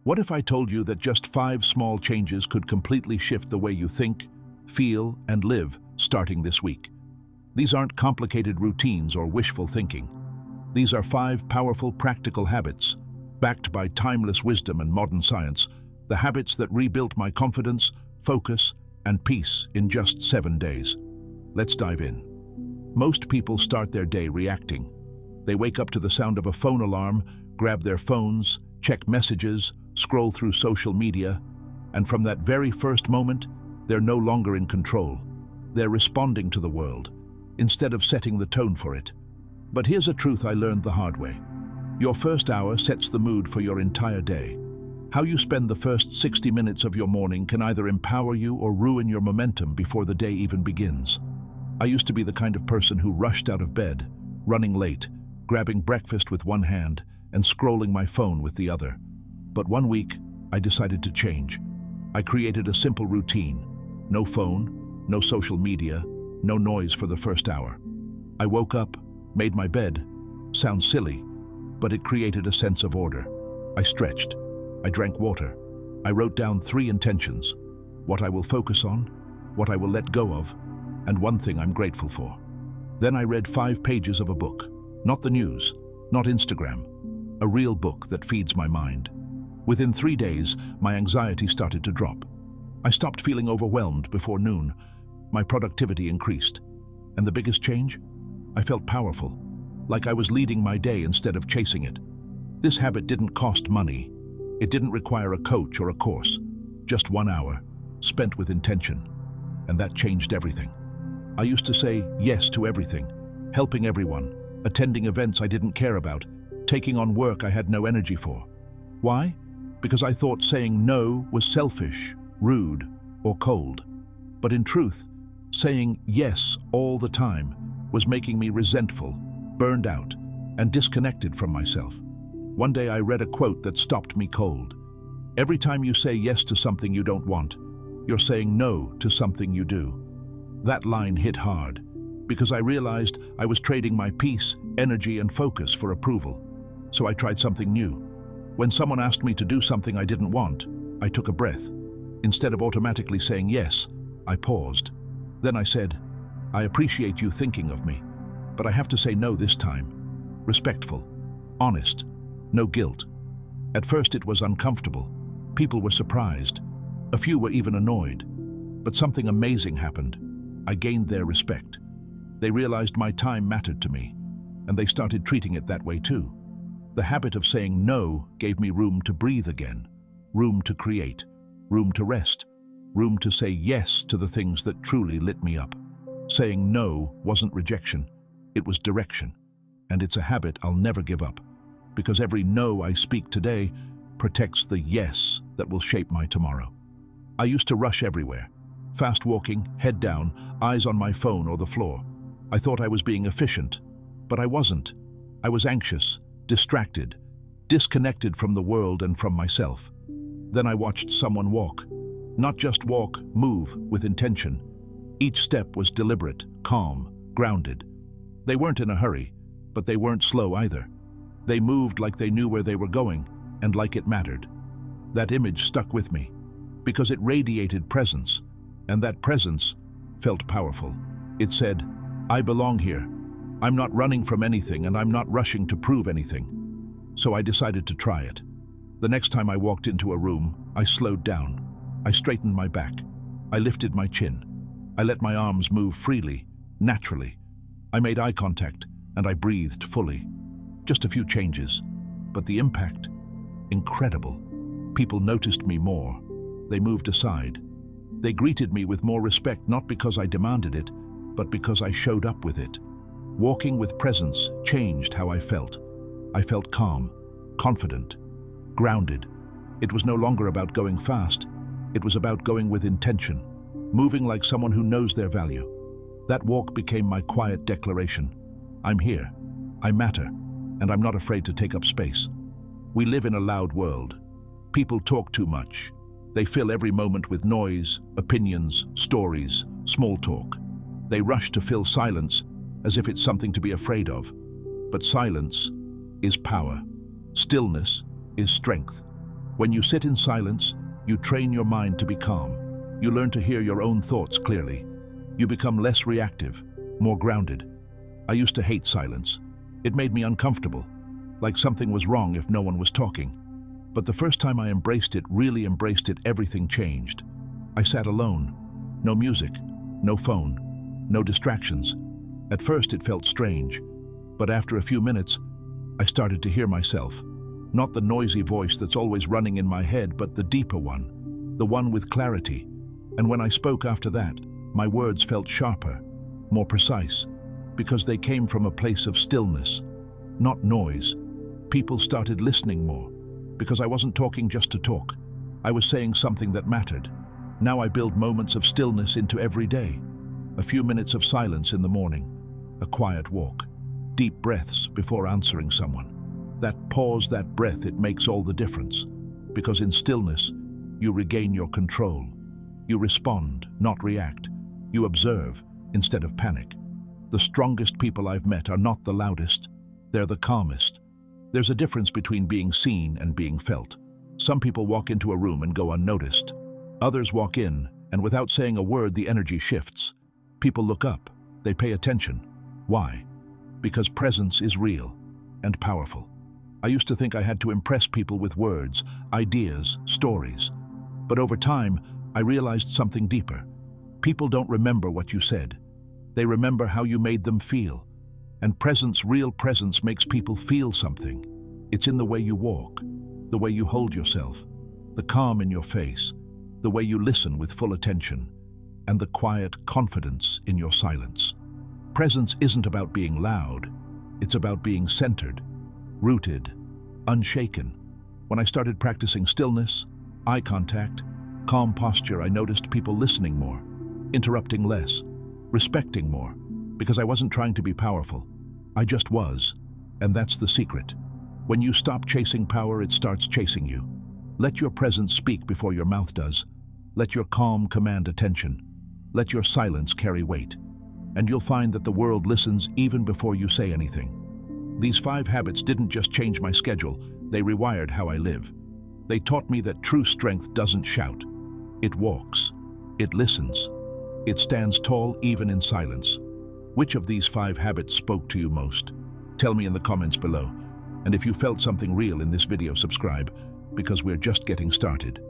What if I told you that just 5 small changes could completely shift the way you think, feel, and live starting this week? These aren't complicated routines or wishful thinking. These are 5 powerful practical habits, backed by timeless wisdom and modern science, the habits that rebuilt my confidence, focus, and peace in just 7 days. Let's dive in. Most people start their day reacting. They wake up to the sound of a phone alarm, grab their phones, check messages, scroll through social media, and from that very first moment, they're no longer in control. They're responding to the world, instead of setting the tone for it. But here's a truth I learned the hard way. Your first hour sets the mood for your entire day. How you spend the first 60 minutes of your morning can either empower you or ruin your momentum before the day even begins. I used to be the kind of person who rushed out of bed, running late, grabbing breakfast with one hand, and scrolling my phone with the other. But one week, I decided to change. I created a simple routine. No phone, no social media, no noise for the first hour. I woke up, made my bed. Sounds silly, but it created a sense of order. I stretched. I drank water. I wrote down 3 intentions: what I will focus on, what I will let go of, and one thing I'm grateful for. Then I read 5 pages of a book. Not the news, not Instagram. A real book that feeds my mind. Within 3 days, my anxiety started to drop. I stopped feeling overwhelmed before noon. My productivity increased. And the biggest change? I felt powerful, like I was leading my day instead of chasing it. This habit didn't cost money. It didn't require a coach or a course. Just 1 hour, spent with intention. And that changed everything. I used to say yes to everything, helping everyone, attending events I didn't care about, taking on work I had no energy for. Why? Because I thought saying no was selfish, rude, or cold. But in truth, saying yes all the time was making me resentful, burned out, and disconnected from myself. One day I read a quote that stopped me cold. Every time you say yes to something you don't want, you're saying no to something you do. That line hit hard, because I realized I was trading my peace, energy, and focus for approval. So I tried something new. When someone asked me to do something I didn't want, I took a breath. Instead of automatically saying yes, I paused. Then I said, I appreciate you thinking of me, but I have to say no this time. Respectful, honest, no guilt. At first it was uncomfortable. People were surprised. A few were even annoyed. But something amazing happened. I gained their respect. They realized my time mattered to me, and they started treating it that way too. The habit of saying no gave me room to breathe again, room to create, room to rest, room to say yes to the things that truly lit me up. Saying no wasn't rejection, it was direction. And it's a habit I'll never give up, because every no I speak today protects the yes that will shape my tomorrow. I used to rush everywhere, fast walking, head down, eyes on my phone or the floor. I thought I was being efficient, but I wasn't. I was anxious, distracted, disconnected from the world and from myself. Then I watched someone walk. Not just walk, move with intention. Each step was deliberate, calm, grounded. They weren't in a hurry, but they weren't slow either. They moved like they knew where they were going and like it mattered. That image stuck with me because it radiated presence, and that presence felt powerful. It said, I belong here. I'm not running from anything, and I'm not rushing to prove anything. So I decided to try it. The next time I walked into a room, I slowed down. I straightened my back. I lifted my chin. I let my arms move freely, naturally. I made eye contact, and I breathed fully. Just a few changes, but the impact, incredible. People noticed me more. They moved aside. They greeted me with more respect, not because I demanded it, but because I showed up with it. Walking with presence changed how I felt. I felt calm, confident, grounded. It was no longer about going fast. It was about going with intention, moving like someone who knows their value. That walk became my quiet declaration. I'm here, I matter, and I'm not afraid to take up space. We live in a loud world. People talk too much. They fill every moment with noise, opinions, stories, small talk. They rush to fill silence as if it's something to be afraid of. But silence is power. Stillness is strength. When you sit in silence, you train your mind to be calm. You learn to hear your own thoughts clearly. You become less reactive, more grounded. I used to hate silence. It made me uncomfortable, like something was wrong if no one was talking. But the first time I embraced it, really embraced it, everything changed. I sat alone. No music, no phone, no distractions. At first it felt strange, but after a few minutes, I started to hear myself. Not the noisy voice that's always running in my head, but the deeper one, the one with clarity. And when I spoke after that, my words felt sharper, more precise, because they came from a place of stillness, not noise. People started listening more, because I wasn't talking just to talk. I was saying something that mattered. Now I build moments of stillness into every day. A few minutes of silence in the morning, a quiet walk, deep breaths before answering someone. That pause, that breath, it makes all the difference. Because in stillness, you regain your control. You respond, not react. You observe instead of panic. The strongest people I've met are not the loudest. They're the calmest. There's a difference between being seen and being felt. Some people walk into a room and go unnoticed. Others walk in, and without saying a word, the energy shifts. People look up. They pay attention. Why? Because presence is real and powerful. I used to think I had to impress people with words, ideas, stories. But over time, I realized something deeper. People don't remember what you said. They remember how you made them feel. And presence, real presence, makes people feel something. It's in the way you walk, the way you hold yourself, the calm in your face, the way you listen with full attention, and the quiet confidence in your silence. Presence isn't about being loud. It's about being centered, rooted, unshaken. When I started practicing stillness, eye contact, calm posture, I noticed people listening more, interrupting less, respecting more, because I wasn't trying to be powerful. I just was, and that's the secret. When you stop chasing power, it starts chasing you. Let your presence speak before your mouth does. Let your calm command attention. Let your silence carry weight. And you'll find that the world listens even before you say anything. These 5 habits didn't just change my schedule, they rewired how I live. They taught me that true strength doesn't shout. It walks. It listens. It stands tall even in silence. Which of these 5 habits spoke to you most? Tell me in the comments below. And if you felt something real in this video, subscribe, because we're just getting started.